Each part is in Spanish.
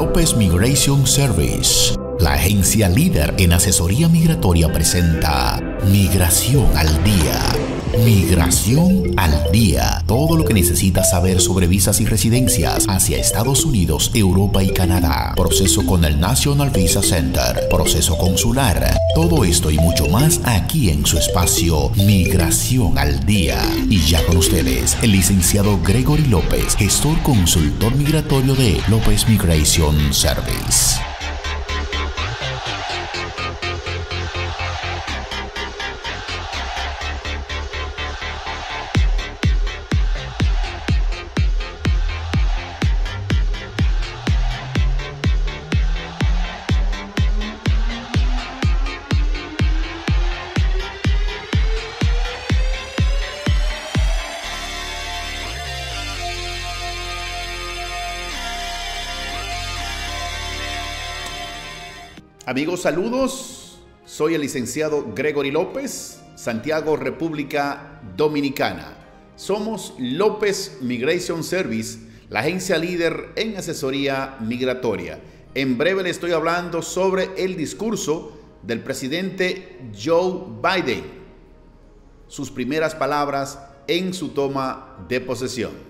López Migration Service, la agencia líder en asesoría migratoria, presenta Migración al Día. Migración al Día. Todo lo que necesitas saber sobre visas y residencias hacia Estados Unidos, Europa y Canadá. Proceso con el National Visa Center. Proceso consular. Todo esto y mucho más aquí en su espacio Migración al Día. Y ya con ustedes, el licenciado Gregory López, gestor consultor migratorio de López Migration Service. Amigos, saludos. Soy el licenciado Gregory López, Santiago, República Dominicana. Somos López Migration Service, la agencia líder en asesoría migratoria. En breve le estoy hablando sobre el discurso del presidente Joe Biden, sus primeras palabras en su toma de posesión.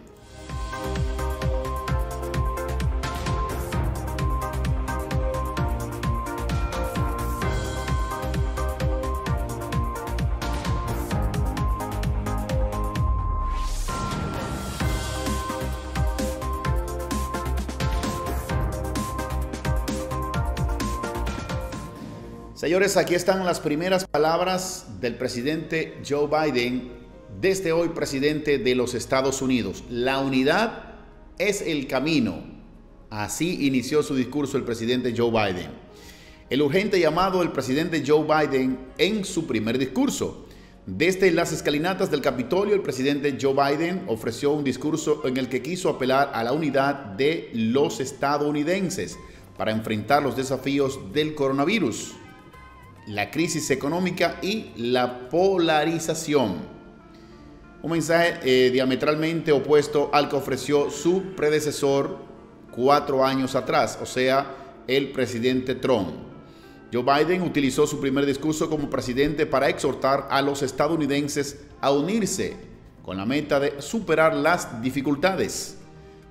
Señores, aquí están las primeras palabras del presidente Joe Biden, desde hoy presidente de los Estados Unidos. La unidad es el camino. Así inició su discurso el presidente Joe Biden. El urgente llamado del presidente Joe Biden en su primer discurso. Desde las escalinatas del Capitolio, el presidente Joe Biden ofreció un discurso en el que quiso apelar a la unidad de los estadounidenses para enfrentar los desafíos del coronavirus, la crisis económica y la polarización. Un mensaje diametralmente opuesto al que ofreció su predecesor 4 años atrás, o sea, el presidente Trump. Joe Biden utilizó su primer discurso como presidente para exhortar a los estadounidenses a unirse con la meta de superar las dificultades,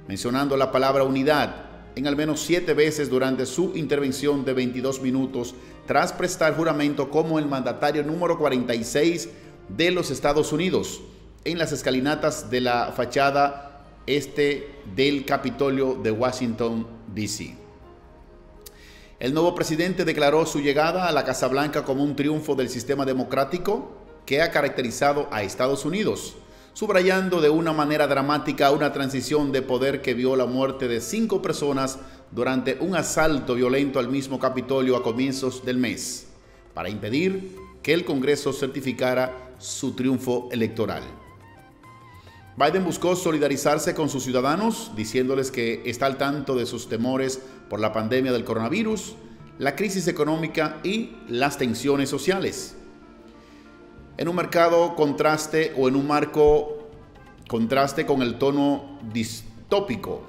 mencionando la palabra unidad en al menos 7 veces durante su intervención de 22 minutos, tras prestar juramento como el mandatario número 46 de los Estados Unidos en las escalinatas de la fachada este del Capitolio de Washington, D.C. El nuevo presidente declaró su llegada a la Casa Blanca como un triunfo del sistema democrático que ha caracterizado a Estados Unidos, subrayando de una manera dramática una transición de poder que vio la muerte de 5 personas durante un asalto violento al mismo Capitolio a comienzos del mes, para impedir que el Congreso certificara su triunfo electoral. Biden buscó solidarizarse con sus ciudadanos, diciéndoles que está al tanto de sus temores por la pandemia del coronavirus, la crisis económica y las tensiones sociales. En un marco contraste con el tono distópico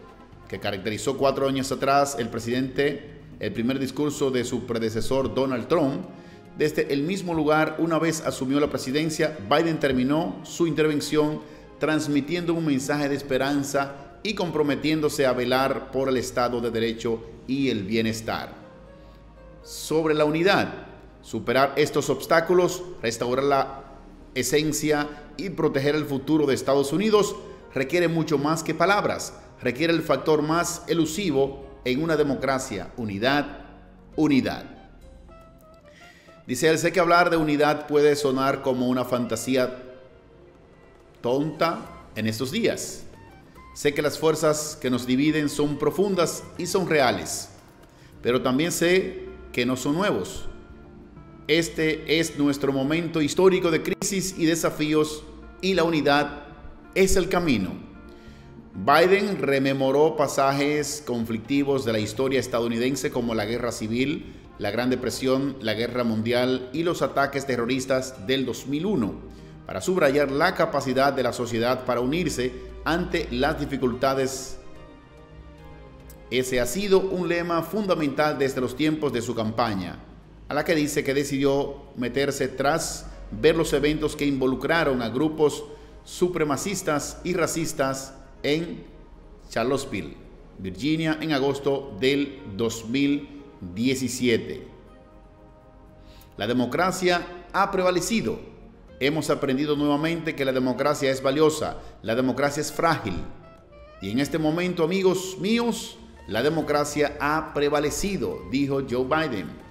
que caracterizó 4 años atrás el primer discurso de su predecesor Donald Trump, desde el mismo lugar, una vez asumió la presidencia, Biden terminó su intervención transmitiendo un mensaje de esperanza y comprometiéndose a velar por el Estado de Derecho y el bienestar. Sobre la unidad, superar estos obstáculos, restaurar la esencia y proteger el futuro de Estados Unidos requiere mucho más que palabras, requiere el factor más elusivo en una democracia: unidad, unidad. Dice él: sé que hablar de unidad puede sonar como una fantasía tonta en estos días. Sé que las fuerzas que nos dividen son profundas y son reales, pero también sé que no son nuevos. Este es nuestro momento histórico de crisis y desafíos, y la unidad es el camino. Biden rememoró pasajes conflictivos de la historia estadounidense como la Guerra Civil, la Gran Depresión, la Guerra Mundial y los ataques terroristas del 2001, para subrayar la capacidad de la sociedad para unirse ante las dificultades Ese ha sido un lema fundamental desde los tiempos de su campaña, a la que dice que decidió meterse tras ver los eventos que involucraron a grupos supremacistas y racistas en Charlottesville, Virginia, en agosto del 2017. La democracia ha prevalecido. Hemos aprendido nuevamente que la democracia es valiosa, la democracia es frágil. Y en este momento, amigos míos, la democracia ha prevalecido, dijo Joe Biden.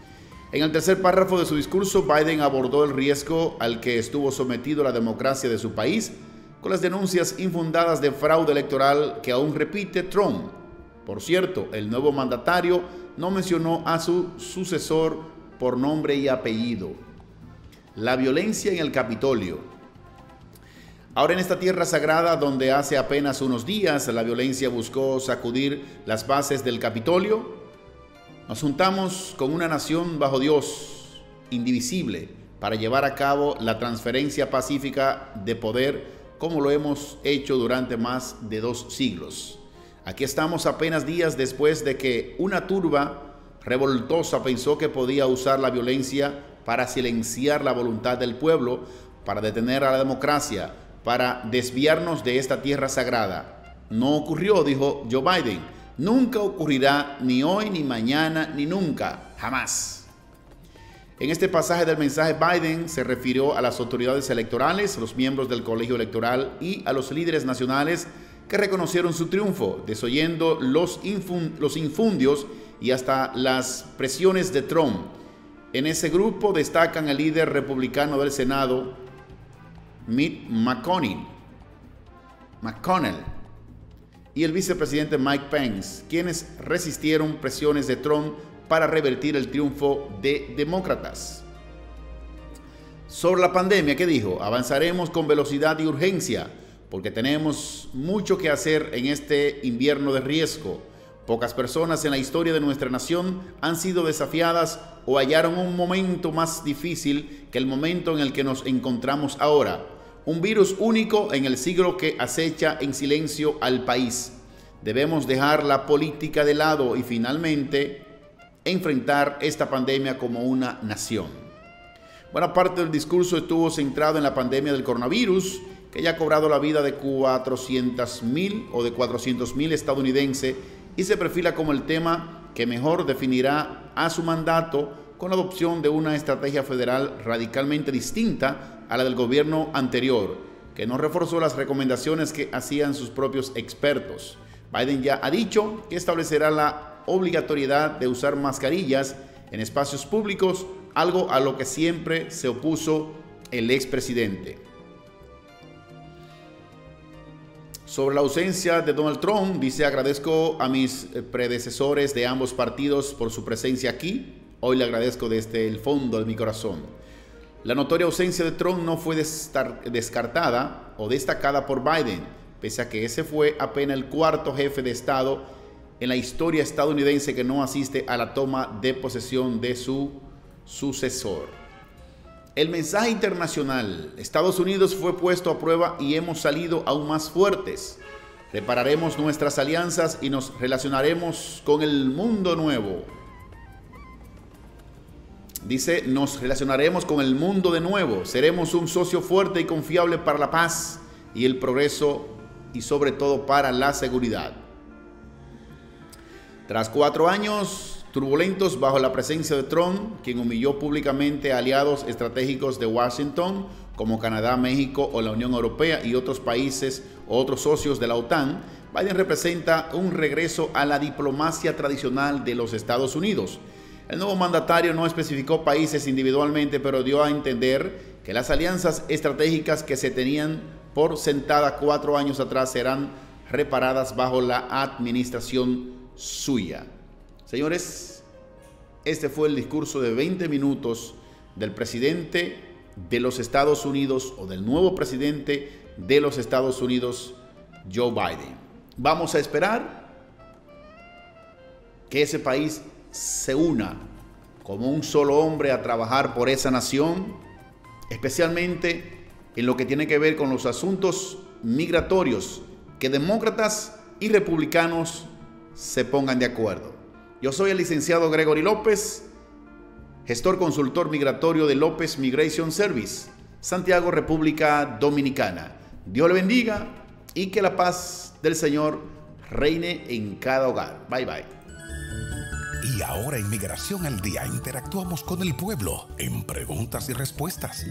En el tercer párrafo de su discurso, Biden abordó el riesgo al que estuvo sometido la democracia de su país con las denuncias infundadas de fraude electoral que aún repite Trump. Por cierto, el nuevo mandatario no mencionó a su sucesor por nombre y apellido. La violencia en el Capitolio. Ahora en esta tierra sagrada donde hace apenas unos días la violencia buscó sacudir las bases del Capitolio, nos juntamos con una nación bajo Dios, indivisible, para llevar a cabo la transferencia pacífica de poder como lo hemos hecho durante más de 2 siglos. Aquí estamos apenas días después de que una turba revoltosa pensó que podía usar la violencia para silenciar la voluntad del pueblo, para detener a la democracia, para desviarnos de esta tierra sagrada. No ocurrió, dijo Joe Biden. Nunca ocurrirá, ni hoy, ni mañana, ni nunca, jamás. En este pasaje del mensaje, Biden se refirió a las autoridades electorales, los miembros del colegio electoral y a los líderes nacionales que reconocieron su triunfo, desoyendo los infundios y hasta las presiones de Trump. En ese grupo destacan el líder republicano del Senado, Mitch McConnell, y el vicepresidente Mike Pence, quienes resistieron presiones de Trump para revertir el triunfo de demócratas. Sobre la pandemia, ¿qué dijo? Avanzaremos con velocidad y urgencia, porque tenemos mucho que hacer en este invierno de riesgo. Pocas personas en la historia de nuestra nación han sido desafiadas o hallaron un momento más difícil que el momento en el que nos encontramos ahora. Un virus único en el siglo que acecha en silencio al país. Debemos dejar la política de lado y finalmente enfrentar esta pandemia como una nación. Buena parte del discurso estuvo centrado en la pandemia del coronavirus, que ya ha cobrado la vida de 400,000 o de 400,000 estadounidenses y se perfila como el tema que mejor definirá a su mandato con la adopción de una estrategia federal radicalmente distinta a la del gobierno anterior, que no reforzó las recomendaciones que hacían sus propios expertos. Biden ya ha dicho que establecerá la obligatoriedad de usar mascarillas en espacios públicos, algo a lo que siempre se opuso el expresidente. Sobre la ausencia de Donald Trump, dice: agradezco a mis predecesores de ambos partidos por su presencia aquí. Hoy le agradezco desde el fondo de mi corazón. La notoria ausencia de Trump no fue descartada o destacada por Biden, pese a que ese fue apenas el 4º jefe de Estado en la historia estadounidense que no asiste a la toma de posesión de su sucesor. El mensaje internacional: Estados Unidos fue puesto a prueba y hemos salido aún más fuertes. Repararemos nuestras alianzas y nos relacionaremos con el mundo nuevo. Dice, nos relacionaremos con el mundo de nuevo, seremos un socio fuerte y confiable para la paz y el progreso y sobre todo para la seguridad. Tras 4 años turbulentos bajo la presencia de Trump, quien humilló públicamente a aliados estratégicos de Washington como Canadá, México o la Unión Europea y otros países o otros socios de la OTAN, Biden representa un regreso a la diplomacia tradicional de los Estados Unidos. El nuevo mandatario no especificó países individualmente, pero dio a entender que las alianzas estratégicas que se tenían por sentadas 4 años atrás serán reparadas bajo la administración suya. Señores, este fue el discurso de 20 minutos del presidente de los Estados Unidos o del nuevo presidente de los Estados Unidos, Joe Biden. Vamos a esperar que ese país se una como un solo hombre a trabajar por esa nación, especialmente en lo que tiene que ver con los asuntos migratorios que demócratas y republicanos se pongan de acuerdo. Yo soy el licenciado Gregory López, gestor consultor migratorio de López Migration Service, Santiago, República Dominicana. Dios le bendiga y que la paz del Señor reine en cada hogar. Bye bye. Y ahora en Migración al Día interactuamos con el pueblo en preguntas y respuestas.